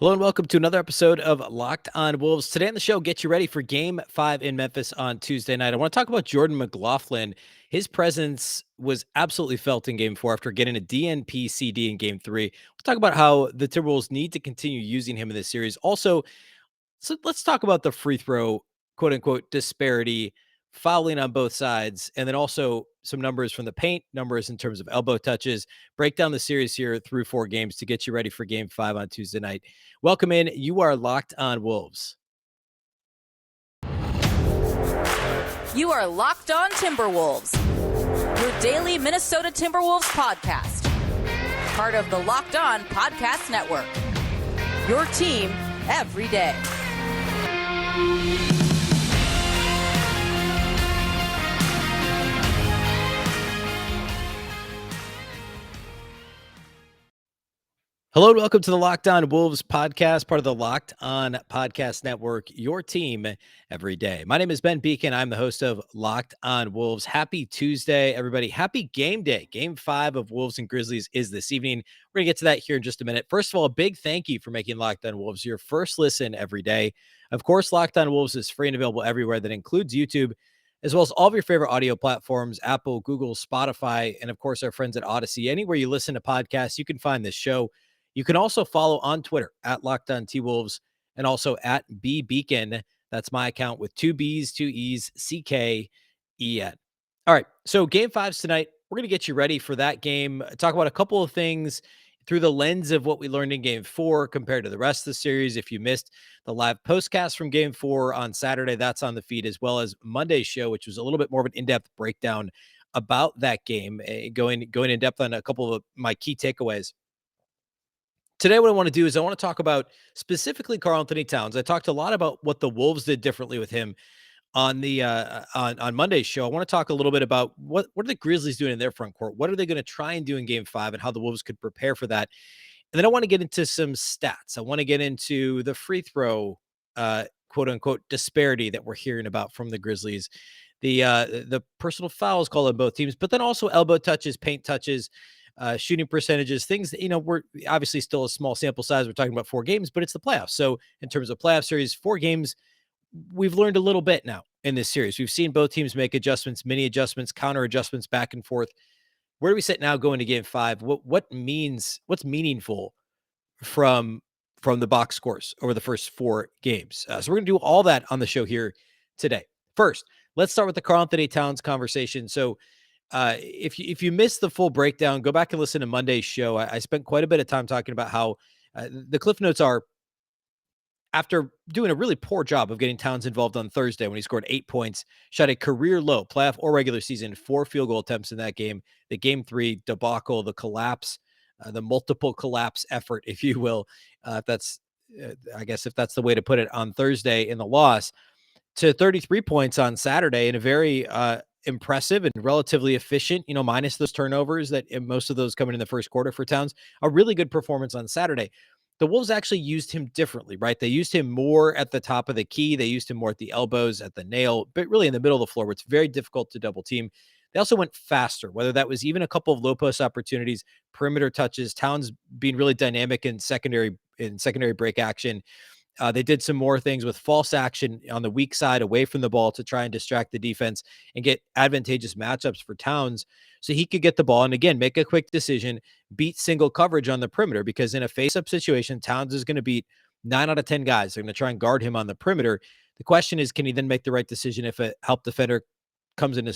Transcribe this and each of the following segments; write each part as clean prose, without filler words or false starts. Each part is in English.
Hello and welcome to another episode of Locked On Wolves. Today on the show, get you ready for Game 5 in Memphis on Tuesday night. I want to talk about Jordan McLaughlin. His presence was absolutely felt in Game 4 after getting a DNP CD in Game 3. We'll talk about how the Timberwolves need to continue using him in this series. Also, so let's talk about the free throw, quote unquote, disparity, fouling on both sides, and then also some numbers from the paint, numbers in terms of elbow touches. Break down the series here through 4 games to get you ready for Game 5 on Tuesday night. Welcome in. You are Locked On Wolves. You are Locked On Timberwolves, your daily Minnesota Timberwolves podcast. Part of the Locked On Podcast Network. Your team every day. Hello and welcome to the Locked On Wolves podcast, part of the Locked On Podcast Network, your team every day. My name is Ben Beacon. I'm the host of Locked On Wolves. Happy Tuesday, everybody. Happy game day. Game 5 of Wolves and Grizzlies is this evening. We're going to get to that here in just a minute. First of all, a big thank you for making Locked On Wolves your first listen every day. Of course, Locked On Wolves is free and available everywhere. That includes YouTube, as well as all of your favorite audio platforms, Apple, Google, Spotify, and of course, our friends at Odyssey. Anywhere you listen to podcasts, you can find this show. You can also follow on Twitter at Locked On T-Wolves and also at B Beacon. That's my account with 2 B's, 2 E's, C-K-E-N. All right, so Game 5's tonight. We're going to get you ready for that game, talk about a couple of things through the lens of what we learned in Game 4 compared to the rest of the series. If you missed the live postcast from Game 4 on Saturday, that's on the feed, as well as Monday's show, which was a little bit more of an in-depth breakdown about that game, going in depth on a couple of my key takeaways. Today, what I want to do is I want to talk about specifically Karl-Anthony Towns. I talked a lot about what the Wolves did differently with him on the on Monday's show. I want to talk a little bit about what are the Grizzlies doing in their front court? What are they going to try and do in Game 5 and how the Wolves could prepare for that? And then I want to get into some stats. I want to get into the free throw quote unquote disparity that we're hearing about from the Grizzlies, the personal fouls called on both teams, but then also elbow touches, paint touches, shooting percentages, things that, we're obviously still a small sample size. We're talking about 4 games, but it's the playoffs. So in terms of playoff series, 4 games, we've learned a little bit now in this series. We've seen both teams make adjustments, mini adjustments, counter adjustments back and forth. Where do we sit now going to Game 5? What's meaningful from the box scores over the first 4 games? So we're going to do all that on the show here today. First, let's start with the Karl-Anthony Towns conversation. So if you missed the full breakdown, go back and listen to Monday's show. I spent quite a bit of time talking about how the cliff notes are, after doing a really poor job of getting Towns involved on Thursday when he scored 8 points, shot a career low playoff or regular season, 4 field goal attempts in that game, the Game 3 debacle, the collapse, the multiple collapse effort, if you will, I guess if that's the way to put it, on Thursday in the loss, to 33 points on Saturday in a very impressive and relatively efficient, minus those turnovers that most of those coming in the first quarter for Towns, a really good performance on Saturday. The Wolves actually used him differently, right? They used him more at the top of the key. They used him more at the elbows, at the nail, but really in the middle of the floor where it's very difficult to double team. They also went faster, whether that was even a couple of low post opportunities, perimeter touches, Towns being really dynamic in secondary break action. They did some more things with false action on the weak side away from the ball to try and distract the defense and get advantageous matchups for Towns so he could get the ball and, again, make a quick decision, beat single coverage on the perimeter, because in a face-up situation, Towns is going to beat 9 out of 10 guys. They're going to try and guard him on the perimeter. The question is, can he then make the right decision if a help defender comes in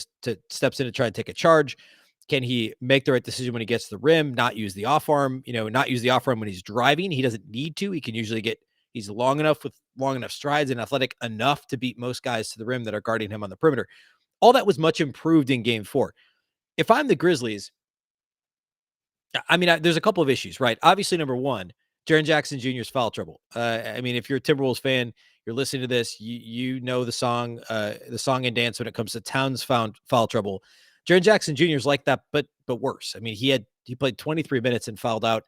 steps in to try and take a charge? Can he make the right decision when he gets to the rim, not use the off arm, not use the off arm when he's driving? He doesn't need to. He can usually he's long enough with long enough strides and athletic enough to beat most guys to the rim that are guarding him on the perimeter. All that was much improved in Game 4. If I'm the Grizzlies, there's a couple of issues, right? Obviously, number one, Jaren Jackson Jr.'s foul trouble. If you're a Timberwolves fan, you're listening to this, you know the song and dance when it comes to Towns foul trouble. Jaren Jackson Jr. is like that, but worse. He played 23 minutes and fouled out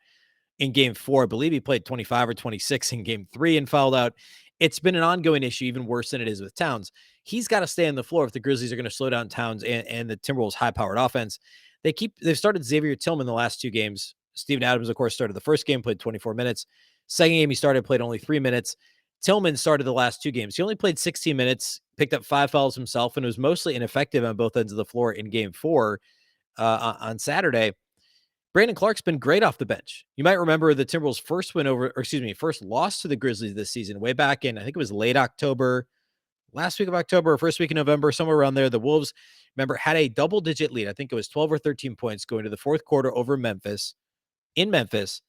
in Game 4. I believe he played 25 or 26 in Game 3 and fouled out. It's been an ongoing issue, even worse than it is with Towns. He's got to stay on the floor if the Grizzlies are going to slow down Towns and the Timberwolves' high-powered offense. They've started Xavier Tillman the last 2 games. Steven Adams, of course, started the first game, played 24 minutes. Second game he started, played only 3 minutes. Tillman started the last 2 games. He only played 16 minutes, picked up 5 fouls himself, and was mostly ineffective on both ends of the floor in game 4 on Saturday. Brandon Clarke's been great off the bench. You might remember the Timberwolves' first loss to the Grizzlies this season, way back in, I think it was late October, last week of October, or first week of November, somewhere around there. The Wolves, remember, had a double-digit lead. I think it was 12 or 13 points going to the fourth quarter over Memphis. In Memphis,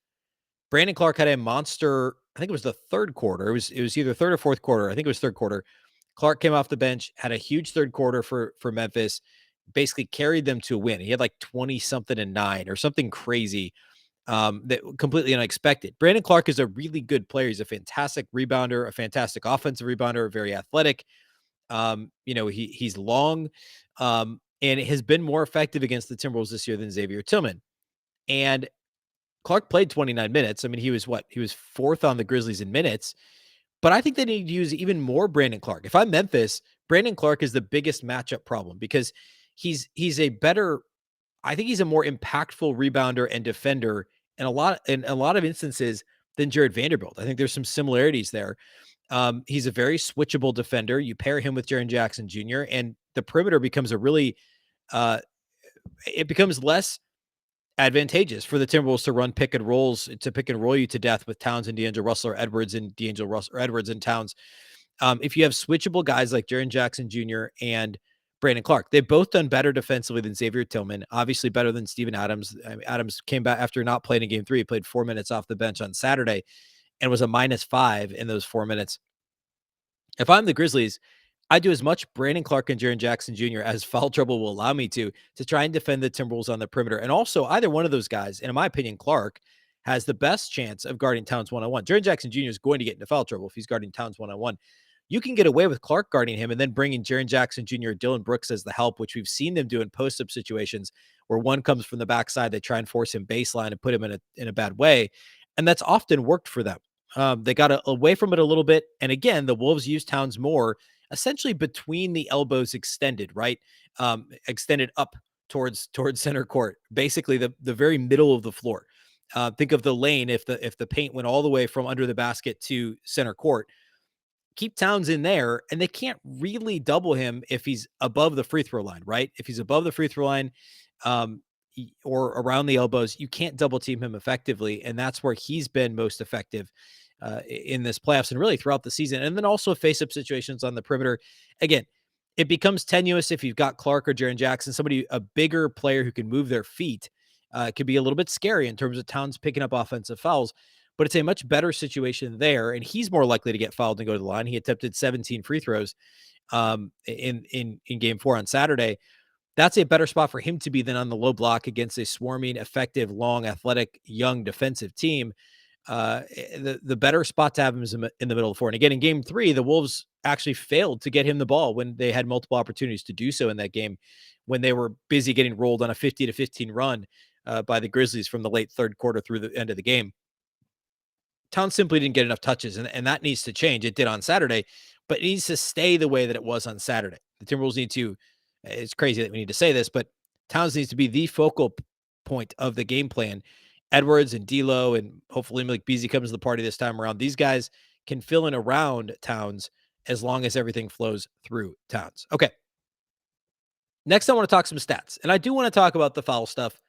Brandon Clarke had a monster, I think it was the third quarter. It was either third or fourth quarter. I think it was third quarter. Clarke came off the bench, had a huge third quarter for Memphis, basically carried them to a win. He had like 20 something and 9 or something crazy, that completely unexpected. Brandon Clarke is a really good player. He's a fantastic rebounder, a fantastic offensive rebounder, very athletic. He's long, and has been more effective against the Timberwolves this year than Xavier Tillman. And Clarke played 29 minutes. I mean, he was fourth on the Grizzlies in minutes, but I think they need to use even more Brandon Clarke. If I'm Memphis, Brandon Clarke is the biggest matchup problem because he's a better, I think he's a more impactful rebounder and defender in a lot of instances than Jared Vanderbilt. I think there's some similarities there. He's a very switchable defender. You pair him with Jaren Jackson Jr., and the perimeter becomes uh, it becomes less advantageous for the Timberwolves to run pick and rolls, to pick and roll you to death with Towns and D'Angelo Russell, or Edwards and D'Angelo Russell, or Edwards and Towns. If you have switchable guys like Jaren Jackson Jr. and Brandon Clarke, they've both done better defensively than Xavier Tillman, obviously better than Steven Adams. I mean, Adams came back after not playing in game 3. He played 4 minutes off the bench on Saturday and was a -5 in those 4 minutes. If I'm the Grizzlies, I do as much Brandon Clarke and Jaren Jackson Jr. as foul trouble will allow me to try and defend the Timberwolves on the perimeter. And also, either one of those guys, and in my opinion, Clarke has the best chance of guarding Towns one-on-one. Jaren Jackson Jr. is going to get into foul trouble if he's guarding Towns one-on-one. You can get away with Clarke guarding him and then bringing Jaren Jackson Jr. or Dylan Brooks as the help, which we've seen them do in post-up situations where one comes from the backside, they try and force him baseline and put him in a bad way. And that's often worked for them. They got away from it a little bit. And again, the Wolves use Towns more essentially between the elbows extended, right? Extended up towards center court, basically the very middle of the floor. Think of the lane if the paint went all the way from under the basket to center court. Keep Towns in there, and they can't really double him if he's above the free throw line, right? If he's above the free throw line, or around the elbows, you can't double team him effectively, and that's where he's been most effective in this playoffs and really throughout the season. And then also face-up situations on the perimeter. Again, it becomes tenuous if you've got Clarke or Jaren Jackson, a bigger player who can move their feet. It could be a little bit scary in terms of Towns picking up offensive fouls, but it's a much better situation there, and he's more likely to get fouled and go to the line. He attempted 17 free throws in game 4 on Saturday. That's a better spot for him to be than on the low block against a swarming, effective, long, athletic, young defensive team. The better spot to have him is in the middle of the floor. And again, in game 3, the Wolves actually failed to get him the ball when they had multiple opportunities to do so in that game, when they were busy getting rolled on a 50-15 run by the Grizzlies from the late third quarter through the end of the game. Towns simply didn't get enough touches, and that needs to change. It did on Saturday, but it needs to stay the way that it was on Saturday. The Timberwolves need to, it's crazy that we need to say this, but Towns needs to be the focal point of the game plan. Edwards and D'Lo, and hopefully Malik Beasley comes to the party this time around. These guys can fill in around Towns as long as everything flows through Towns. Okay. Next, I want to talk some stats, and I do want to talk about the foul stuff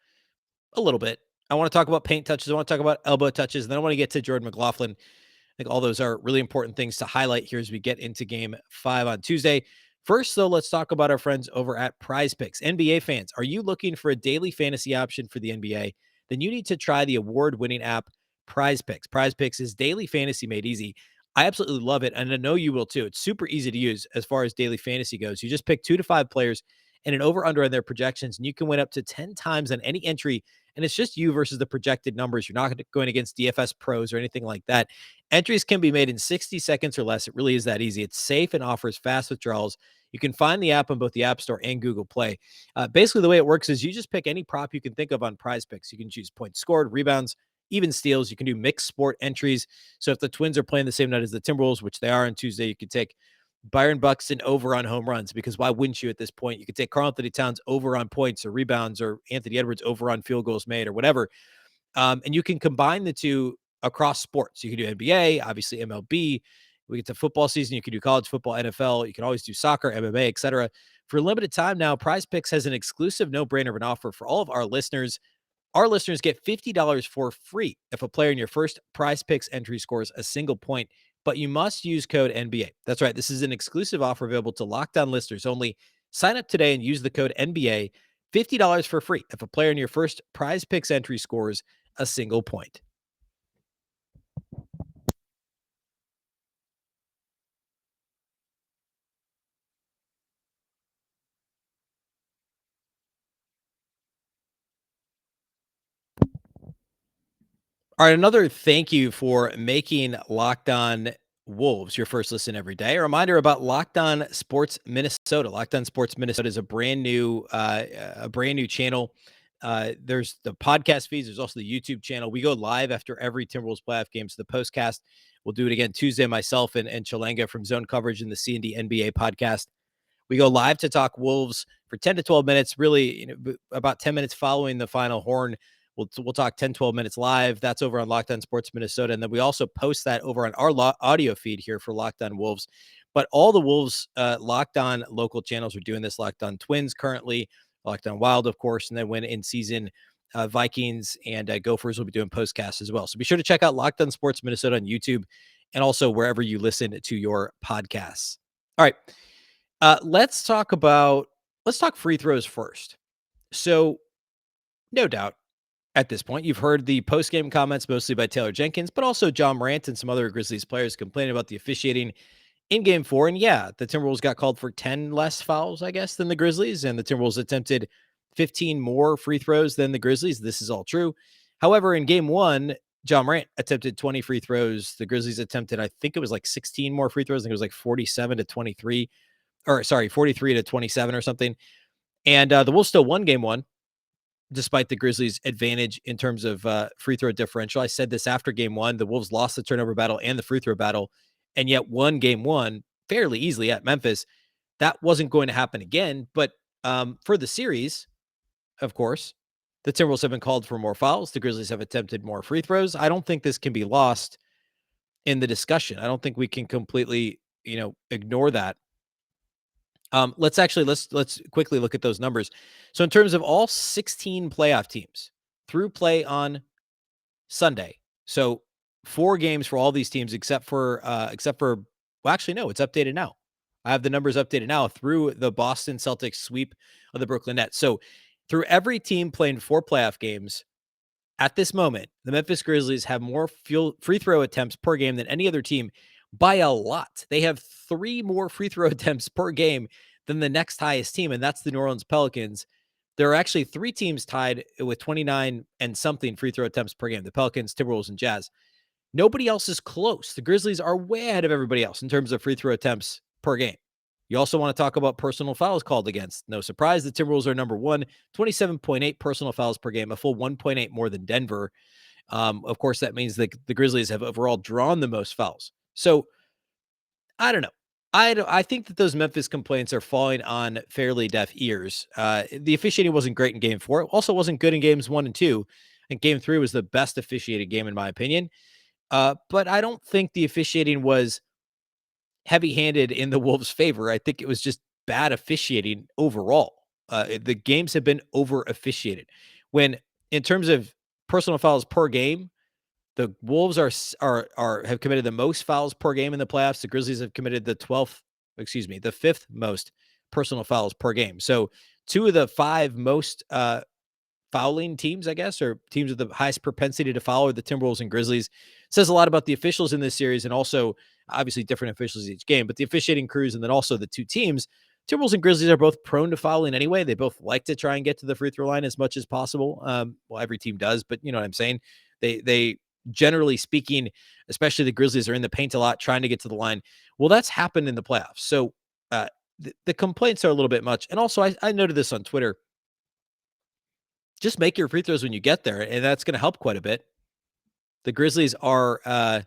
a little bit. I want to talk about paint touches. I want to talk about elbow touches. And then I want to get to Jordan McLaughlin. I think all those are really important things to highlight here as we get into game 5 on Tuesday. First, though, let's talk about our friends over at Prize Picks. NBA fans, are you looking for a daily fantasy option for the NBA? Then you need to try the award-winning app Prize Picks. Prize Picks is daily fantasy made easy. I absolutely love it, and I know you will too. It's super easy to use as far as daily fantasy goes. You just pick 2 to 5 players and an over-under on their projections, and you can win up to 10 times on any entry, and it's just you versus the projected numbers. You're not going against DFS pros or anything like that. Entries can be made in 60 seconds or less. It really is that easy. It's safe and offers fast withdrawals. You can find the app on both the App Store and Google Play. Basically, the way it works is you just pick any prop you can think of on Prize Picks. You can choose points scored, rebounds, even steals. You can do mixed sport entries. So if the Twins are playing the same night as the Timberwolves, which they are on Tuesday, you could take Byron Buxton over on home runs, because why wouldn't you at this point? You could take Karl-Anthony Towns over on points or rebounds, or Anthony Edwards over on field goals made, or whatever. And you can combine the two across sports. You can do NBA, obviously MLB. We get to football season. You can do college football, NFL. You can always do soccer, MMA, etc. For a limited time now, Prize Picks has an exclusive no-brainer of an offer for all of our listeners. Our listeners get $50 for free if a player in your first Prize Picks entry scores a single point, but you must use code NBA. That's right. This is an exclusive offer available to Locked On listeners only. Sign up today and use the code NBA. $50 for free if a player in your first Prize Picks entry scores a single point. All right, another thank you for making Locked On Wolves your first listen every day. A reminder about Locked On Sports Minnesota. Locked On Sports Minnesota is a brand new channel. There's the podcast feeds. There's also the YouTube channel. We go live after every Timberwolves playoff game. So the postcast, we'll do it again Tuesday. Myself and Chalenga from Zone Coverage in the C&D NBA podcast. We go live to talk Wolves for 10 to 12 minutes, really, about 10 minutes following the final horn. We'll talk 10, 12 minutes live. That's over on Locked On Sports Minnesota. And then we also post that over on our audio feed here for Locked On Wolves. But all the Wolves Locked On local channels are doing this. Locked On Twins currently, Locked On Wild, of course, and then when in season, Vikings and Gophers will be doing postcasts as well. So be sure to check out Locked On Sports Minnesota on YouTube and also wherever you listen to your podcasts. All right. Let's talk free throws first. So no doubt at this point, you've heard the post-game comments mostly by Taylor Jenkins, but also John Morant and some other Grizzlies players complaining about the officiating in game 4. And yeah, the Timberwolves got called for 10 less fouls, I guess, than the Grizzlies. And the Timberwolves attempted 15 more free throws than the Grizzlies. This is all true. However, in game 1, John Morant attempted 20 free throws. The Grizzlies attempted, I think it was like 16 more free throws. I think it was like 47 to 23. Or sorry, 43 to 27 or something. And the Wolves still won game 1, despite the Grizzlies' advantage in terms of free throw differential. I said this after game 1. The Wolves lost the turnover battle and the free throw battle, and yet won game 1 fairly easily at Memphis. That wasn't going to happen again. But for the series, of course, the Timberwolves have been called for more fouls. The Grizzlies have attempted more free throws. I don't think this can be lost in the discussion. I don't think we can completely, ignore that. Let's quickly look at those numbers. So in terms of all 16 playoff teams through play on Sunday, so 4 games for all these teams except for well, actually no, it's updated now. I have the numbers updated now through the Boston Celtics sweep of the Brooklyn Nets. So through every team playing 4 playoff games at this moment, the Memphis Grizzlies have more free throw attempts per game than any other team by a lot. They have 3 more free throw attempts per game than the next highest team, and that's the New Orleans Pelicans. There are actually 3 teams tied with 29 and something free throw attempts per game: the Pelicans, Timberwolves, and Jazz. Nobody else is close. The Grizzlies are way ahead of everybody else in terms of free throw attempts per game. You also want to talk about personal fouls called against. No surprise, the Timberwolves are number 1, 27.8 personal fouls per game, a full 1.8 more than Denver. Of course, that means that the Grizzlies have overall drawn the most fouls. So I don't know. I think that those Memphis complaints are falling on fairly deaf ears. The officiating wasn't great in game 4. It also wasn't good in games 1 and 2. And game 3 was the best officiated game in my opinion. But I don't think the officiating was heavy-handed in the Wolves' favor. I think it was just bad officiating overall. The games have been over-officiated. When, in terms of personal fouls per game, the Wolves have committed the most fouls per game in the playoffs. The Grizzlies have committed the 5th most personal fouls per game. So 2 of the 5 most fouling teams, I guess, or teams with the highest propensity to foul are the Timberwolves and Grizzlies. Says a lot about the officials in this series, and also obviously different officials each game, but the officiating crews and then also the 2 teams. Timberwolves and Grizzlies are both prone to fouling anyway. They both like to try and get to the free throw line as much as possible. Well, every team does, but you know what I'm saying? They generally speaking, especially the Grizzlies, are in the paint a lot trying to get to the line. Well, that's happened in the playoffs. So the complaints are a little bit much. And also, I noted this on Twitter. Just make your free throws when you get there, and that's going to help quite a bit. The Grizzlies are, let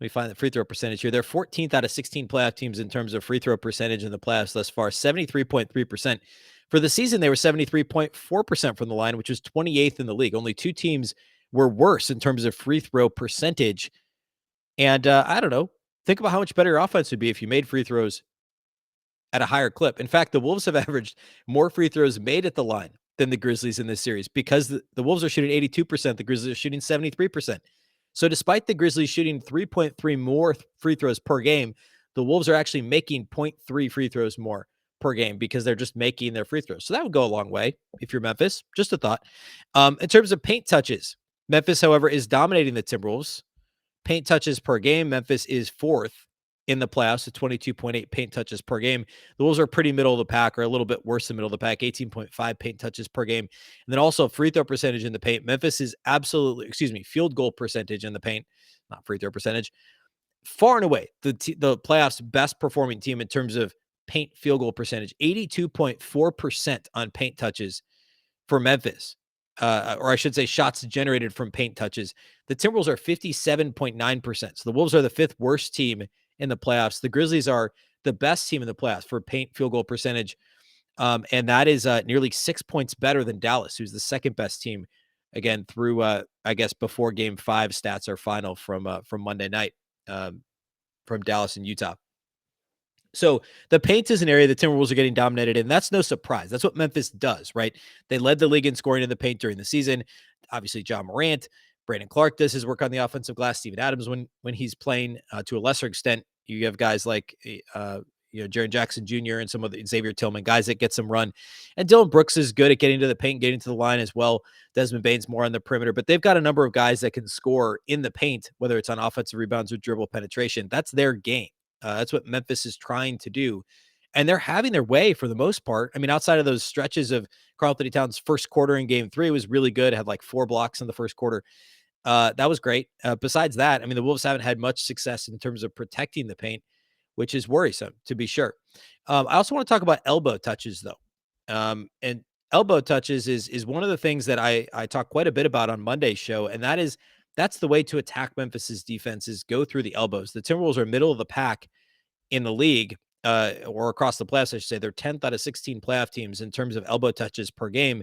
me find the free throw percentage here. They're 14th out of 16 playoff teams in terms of free throw percentage in the playoffs thus far, 73.3%. For the season, they were 73.4% from the line, which was 28th in the league. Only 2 teams were worse in terms of free throw percentage. And I don't know. Think about how much better your offense would be if you made free throws at a higher clip. In fact, the Wolves have averaged more free throws made at the line than the Grizzlies in this series because the Wolves are shooting 82%, the Grizzlies are shooting 73%. So despite the Grizzlies shooting 3.3 more free throws per game, the Wolves are actually making 0.3 free throws more per game because they're just making their free throws. So that would go a long way if you're Memphis. Just a thought. In terms of paint touches, Memphis, however, is dominating the Timberwolves. Paint touches per game, Memphis is fourth in the playoffs at 22.8 paint touches per game. The Wolves are pretty middle of the pack, or a little bit worse than middle of the pack, 18.5 paint touches per game. And then also free throw percentage in the paint. Memphis is field goal percentage in the paint, not free throw percentage. Far and away, the playoffs' best performing team in terms of paint field goal percentage, 82.4% on paint touches for Memphis. Or I should say shots generated from paint touches. The Timberwolves are 57.9%. So the Wolves are the fifth worst team in the playoffs. The Grizzlies are the best team in the playoffs for paint field goal percentage. And that is nearly 6 points better than Dallas, who's the second best team, again, through, I guess, before game 5 stats are final from Monday night from Dallas and Utah. So the paint is an area the Timberwolves are getting dominated in. That's no surprise. That's what Memphis does, right? They led the league in scoring in the paint during the season. Obviously, John Morant, Brandon Clark does his work on the offensive glass. Steven Adams, when he's playing, to a lesser extent, you have guys like Jaren Jackson Jr. and some of the Xavier Tillman guys that get some run. And Dylan Brooks is good at getting to the paint, getting to the line as well. Desmond Bane's more on the perimeter, but they've got a number of guys that can score in the paint, whether it's on offensive rebounds or dribble penetration. That's their game. That's what Memphis is trying to do. And they're having their way for the most part. I mean, outside of those stretches of Karl-Anthony Towns' first quarter in game 3 was really good. Had like 4 blocks in the first quarter. That was great. Besides that, I mean, the Wolves haven't had much success in terms of protecting the paint, which is worrisome, to be sure. I also want to talk about elbow touches, though. And elbow touches is one of the things that I talk quite a bit about on Monday's show, and that's the way to attack Memphis's defense is go through the elbows. The Timberwolves are middle of the pack in the league, or across the playoffs, I should say. They're 10th out of 16 playoff teams in terms of elbow touches per game,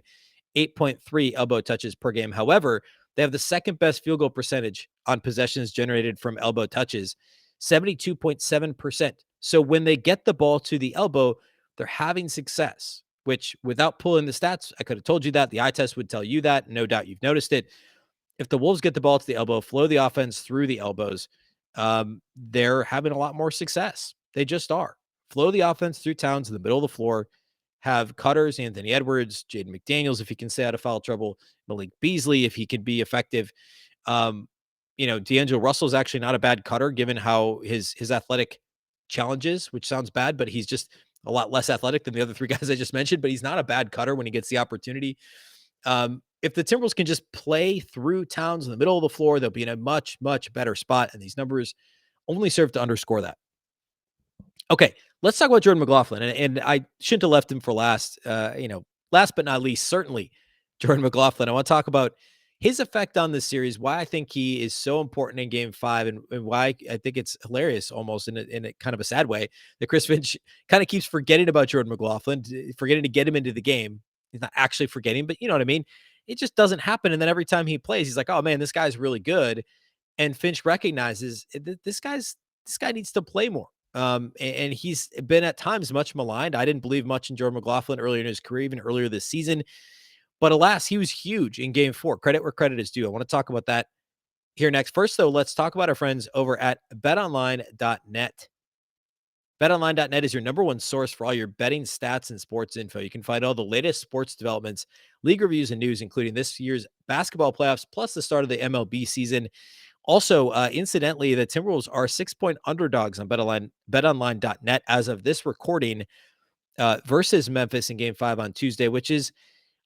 8.3 elbow touches per game. However, they have the second best field goal percentage on possessions generated from elbow touches, 72.7%. So when they get the ball to the elbow, they're having success, which without pulling the stats, I could have told you that. The eye test would tell you that. No doubt you've noticed it. If the Wolves get the ball to the elbow, flow the offense through the elbows, they're having a lot more success. They just are. Flow the offense through Towns in the middle of the floor, have cutters, Anthony Edwards, Jaden McDaniels, if he can stay out of foul trouble, Malik Beasley, if he can be effective. D'Angelo Russell is actually not a bad cutter given how his athletic challenges, which sounds bad, but he's just a lot less athletic than the other 3 guys I just mentioned, but he's not a bad cutter when he gets the opportunity. If the Timberwolves can just play through Towns in the middle of the floor, they'll be in a much, much better spot. And these numbers only serve to underscore that. Okay, let's talk about Jordan McLaughlin. And I shouldn't have left him for last. Last but not least, certainly Jordan McLaughlin. I want to talk about his effect on this series, why I think he is so important in game 5, and why I think it's hilarious almost in a kind of a sad way that Chris Finch kind of keeps forgetting about Jordan McLaughlin, forgetting to get him into the game. He's not actually forgetting, but you know what I mean? It just doesn't happen. And then every time he plays, he's like, oh man, this guy's really good. And Finch recognizes this guy needs to play more. And he's been at times much maligned. I didn't believe much in Jordan McLaughlin earlier in his career, even earlier this season. But alas, he was huge in game 4. Credit where credit is due. I want to talk about that here next. First, though, let's talk about our friends over at betonline.net. BetOnline.net is your number one source for all your betting stats and sports info. You can find all the latest sports developments, league reviews, and news, including this year's basketball playoffs, plus the start of the MLB season. Also, incidentally, the Timberwolves are 6-point underdogs on BetOnline.net as of this recording versus Memphis in Game 5 on Tuesday, which is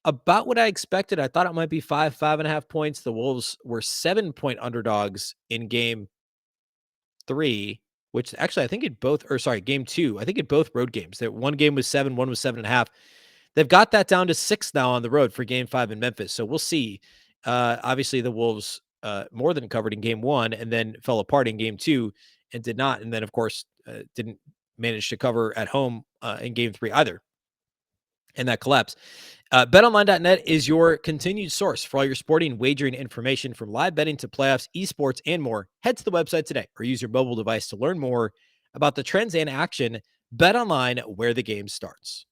about what I expected. I thought it might be 5.5 points. The Wolves were 7-point underdogs in Game 3. Which actually I think game 2. I think it both road games. That one game was 7, one was 7.5. They've got that down to 6 now on the road for game 5 in Memphis. So we'll see. Obviously the Wolves more than covered in game 1 and then fell apart in game 2 and did not. And then of course didn't manage to cover at home in game 3 either. and that collapse. BetOnline.net is your continued source for all your sporting wagering information, from live betting to playoffs, esports, and more. Head to the website today or use your mobile device to learn more about the trends and action. BetOnline, where the game starts.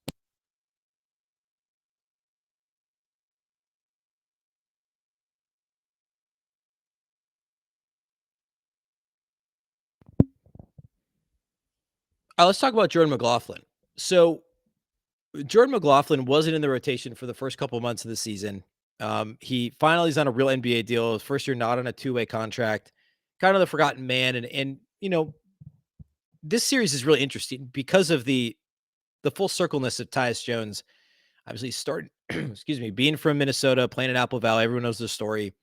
Let's talk about Jordan McLaughlin. So Jordan McLaughlin wasn't in the rotation for the first couple of months of the season. He finally is on a real NBA deal. His first year not on a two-way contract. Kind of the forgotten man. And this series is really interesting because of the full circleness of Tyus Jones. Obviously started, excuse me, being from Minnesota, playing in Apple Valley. Everyone knows the story.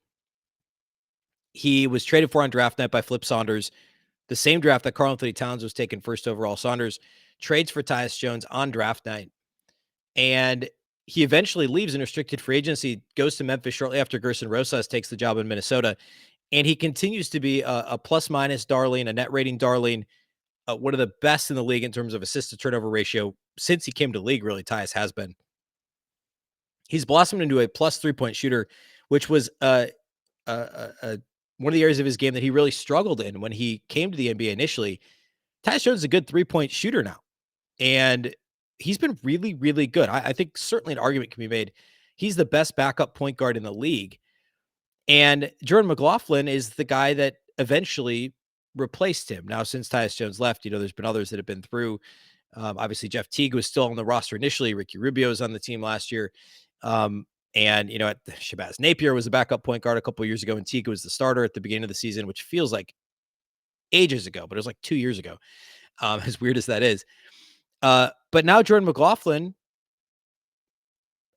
He was traded for on draft night by Flip Saunders, the same draft that Karl-Anthony Towns was taken first overall. Saunders trades for Tyus Jones on draft night. And he eventually leaves in restricted free agency, goes to Memphis shortly after Gerson Rosas takes the job in Minnesota. And he continues to be a plus-minus darling, a net rating darling, one of the best in the league in terms of assist-to-turnover ratio. Since he came to the league, really, Tyus has been. He's blossomed into a plus three-point shooter, which was one of the areas of his game that he really struggled in when he came to the NBA initially. Tyus Jones is a good three-point shooter now, and he's been really, really good. I think certainly an argument can be made. He's the best backup point guard in the league, and Jordan McLaughlin is the guy that eventually replaced him. Now, since Tyus Jones left, there's been others that have been through. Obviously, Jeff Teague was still on the roster initially. Ricky Rubio was on the team last year. And Shabazz Napier was a backup point guard a couple years ago, and Teague was the starter at the beginning of the season, which feels like ages ago, but it was like 2 years ago. As weird as that is. But now Jordan McLaughlin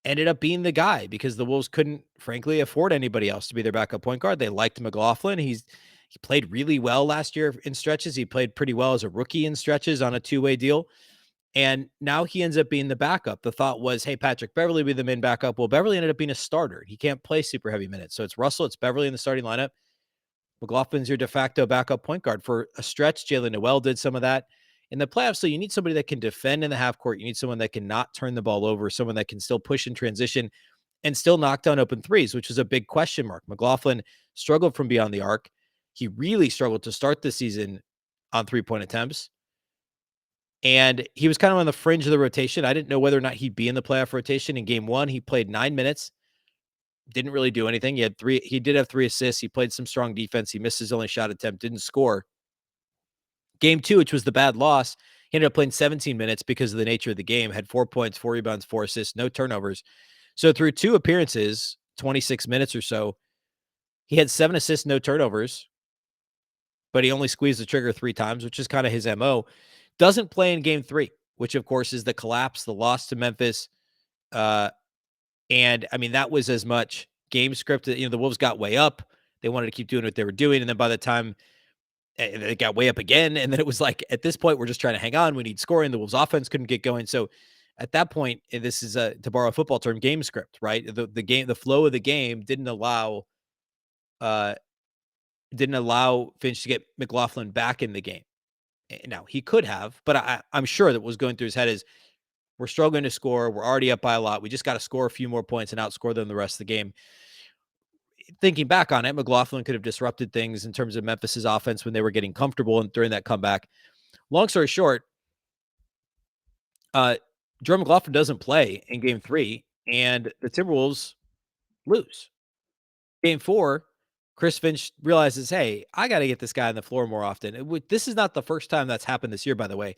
ended up being the guy because the Wolves couldn't, frankly, afford anybody else to be their backup point guard. They liked McLaughlin. He played really well last year in stretches. He played pretty well as a rookie in stretches on a two-way deal. And now he ends up being the backup. The thought was, hey, Patrick Beverley be the main backup. Well, Beverley ended up being a starter. He can't play super heavy minutes. So it's Russell, it's Beverley in the starting lineup. McLaughlin's your de facto backup point guard. For a stretch, Jalen Noel did some of that. In the playoffs, so you need somebody that can defend in the half court. You need someone that can not turn the ball over, someone that can still push in transition and still knock down open threes, which was a big question mark. McLaughlin struggled from beyond the arc. He really struggled to start the season on three-point attempts. And he was kind of on the fringe of the rotation. I didn't know whether or not he'd be in the playoff rotation. In game one, he played 9 minutes. Didn't really do anything. He did have 3 assists. He played some strong defense. He missed his only shot attempt, didn't score. Game 2, which was the bad loss, he ended up playing 17 minutes because of the nature of the game, had 4 points, 4 rebounds, 4 assists, no turnovers. So through 2 appearances, 26 minutes or so, he had 7 assists, no turnovers, but he only squeezed the trigger 3 times, which is kind of his MO. Doesn't play in game 3, which of course is the collapse, the loss to Memphis. And I mean, that was as much game script that, the Wolves got way up. They wanted to keep doing what they were doing. And then by the time they got way up again, and then it was like, at this point, we're just trying to hang on. We need scoring. The Wolves offense couldn't get going. So at that point, and this is to borrow a football term, game script, right? The flow of the game didn't allow Finch to get McLaughlin back in the game. Now he could have, but I'm sure that what was going through his head is, we're struggling to score. We're already up by a lot. We just got to score a few more points and outscore them the rest of the game. Thinking back on it, McLaughlin could have disrupted things in terms of Memphis's offense when they were getting comfortable and during that comeback. Long story short, Jordan McLaughlin doesn't play in game 3, and the Timberwolves lose. Game 4, Chris Finch realizes, hey, I got to get this guy on the floor more often. This is not the first time that's happened this year, by the way,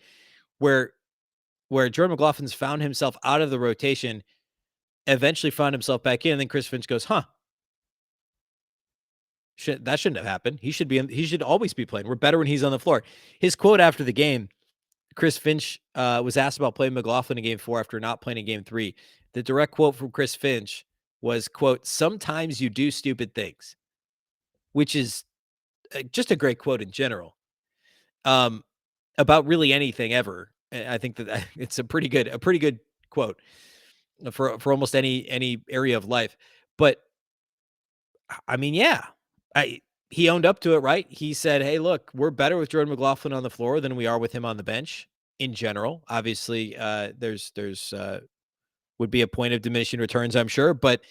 where Jordan McLaughlin's found himself out of the rotation, eventually found himself back in, and then Chris Finch goes, that shouldn't have happened. He should always be playing. We're better when he's on the floor. His quote after the game, Chris Finch was asked about playing McLaughlin in game 4 after not playing in game 3. The direct quote from Chris Finch was, quote, "Sometimes you do stupid things," which is just a great quote in general. About really anything ever. I think that it's a pretty good quote for almost any area of life. But I mean, yeah, he owned up to it, right? He said, "Hey, look, we're better with Jordan McLaughlin on the floor than we are with him on the bench in general." Obviously, there's would be a point of diminishing returns, I'm sure. But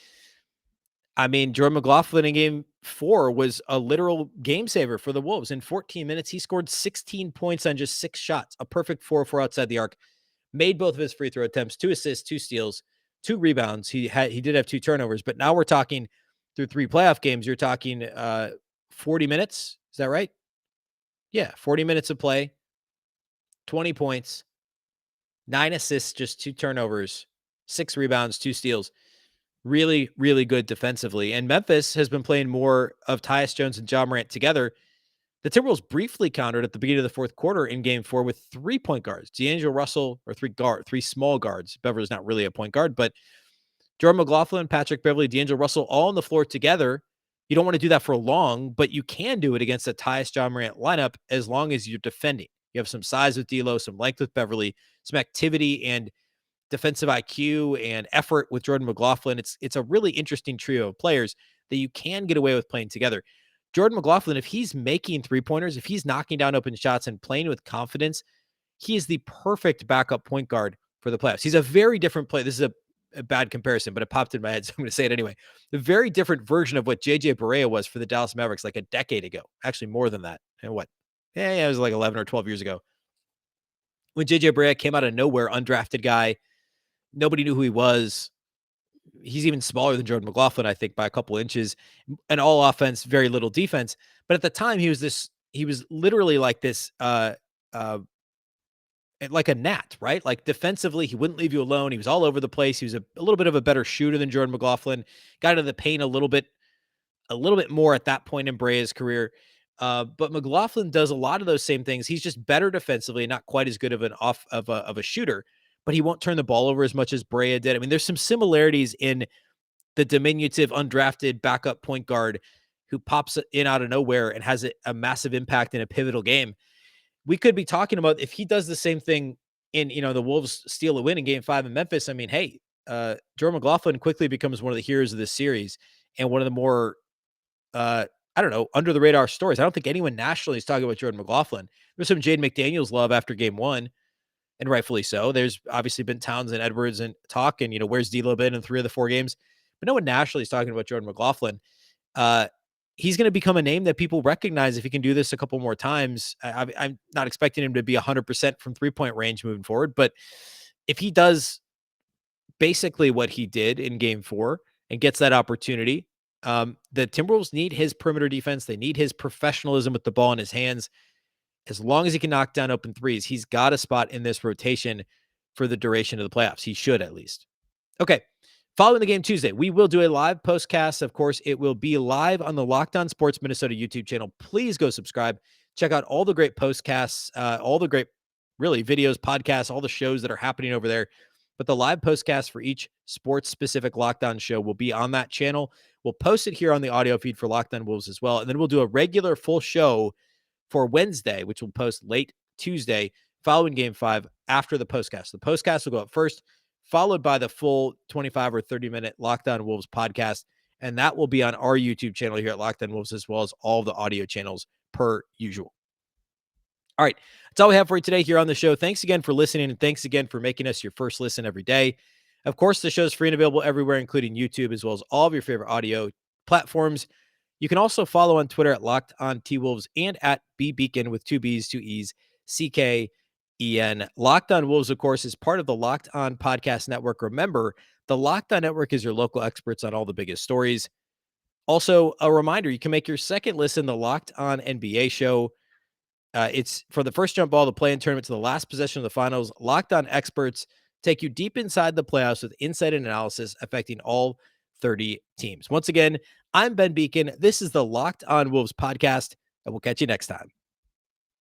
I mean, Jordan McLaughlin in game 4 was a literal game saver for the Wolves. In 14 minutes, he scored 16 points on just 6 shots, a perfect 4-4 outside the arc, made both of his free throw attempts, 2 assists, 2 steals, 2 rebounds. He did have 2 turnovers, but now we're talking through 3 playoff games, you're talking 40 minutes. Is that right? Yeah, 40 minutes of play, 20 points, 9 assists, just 2 turnovers, 6 rebounds, 2 steals. Really, really good defensively. And Memphis has been playing more of Tyus Jones and John Morant together. The Timberwolves briefly countered at the beginning of the fourth quarter in game 4 with 3 point guards, D'Angelo Russell, or 3 small guards. Beverly's not really a point guard, but Jordan McLaughlin, Patrick Beverley, D'Angelo Russell, all on the floor together. You don't want to do that for long, but you can do it against a Tyus John Morant lineup as long as you're defending. You have some size with D'Lo, some length with Beverley, some activity and defensive IQ and effort with Jordan McLaughlin. It's a really interesting trio of players that you can get away with playing together. Jordan McLaughlin, if he's making 3-pointers, if he's knocking down open shots and playing with confidence, he is the perfect backup point guard for the playoffs. He's a very different player. This is a bad comparison, but it popped in my head, so I'm going to say it anyway. The very different version of what JJ Barea was for the Dallas Mavericks like a decade ago. Actually, more than that. And what? Yeah, it was like 11 or 12 years ago. When JJ Barea came out of nowhere, undrafted guy, nobody knew who he was. He's even smaller than Jordan McLaughlin, I think, by a couple inches. And all offense, very little defense. But at the time, he was literally like this, like a gnat, right? Like defensively, he wouldn't leave you alone. He was all over the place. He was a little bit of a better shooter than Jordan McLaughlin. Got into the paint a little bit more at that point in Brea's career. But McLaughlin does a lot of those same things. He's just better defensively, not quite as good of a shooter, but he won't turn the ball over as much as Brea did. I mean, there's some similarities in the diminutive, undrafted backup point guard who pops in out of nowhere and has a massive impact in a pivotal game. We could be talking about if he does the same thing in, the Wolves steal a win in game 5 in Memphis. I mean, hey, Jordan McLaughlin quickly becomes one of the heroes of this series and one of the more, I don't know, under the radar stories. I don't think anyone nationally is talking about Jordan McLaughlin. There's some Jaden McDaniels love after game 1, and rightfully so. There's obviously been Towns and Edwards and talk, and, where's D'Lo been in 3 of the 4 games? But no one nationally is talking about Jordan McLaughlin. He's going to become a name that people recognize if he can do this a couple more times. I'm not expecting him to be 100% from 3-point range moving forward, but if he does basically what he did in game 4 and gets that opportunity, the Timberwolves need his perimeter defense. They need his professionalism with the ball in his hands. As long as he can knock down open threes, he's got a spot in this rotation for the duration of the playoffs. He should, at least. Okay. Following the game Tuesday, we will do a live postcast. Of course, it will be live on the Locked On Sports Minnesota YouTube channel. Please go subscribe. Check out all the great postcasts, all the great, really, videos, podcasts, all the shows that are happening over there. But the live postcast for each sports-specific Locked On show will be on that channel. We'll post it here on the audio feed for Locked On Wolves as well. And then we'll do a regular full show for Wednesday, which will post late Tuesday following game 5 after the postcast. The postcast will go up first, followed by the full 25 or 30-minute Locked On Wolves podcast, and that will be on our YouTube channel here at Locked On Wolves, as well as all the audio channels per usual. All right, that's all we have for you today here on the show. Thanks again for listening, and thanks again for making us your first listen every day. Of course, the show is free and available everywhere, including YouTube, as well as all of your favorite audio platforms. You can also follow on Twitter at Locked On T-Wolves and at BBeacon with 2 B's, 2 E's, CKEN. Locked On Wolves, of course, is part of the Locked On Podcast Network. Remember, the Locked On Network is your local experts on all the biggest stories. Also, a reminder, you can make your second listen the Locked On NBA show. It's for the first jump ball, the play-in tournament to the last possession of the finals. Locked On experts take you deep inside the playoffs with insight and analysis affecting all 30 teams. Once again, I'm Ben Beacon. This is the Locked On Wolves podcast, and we'll catch you next time.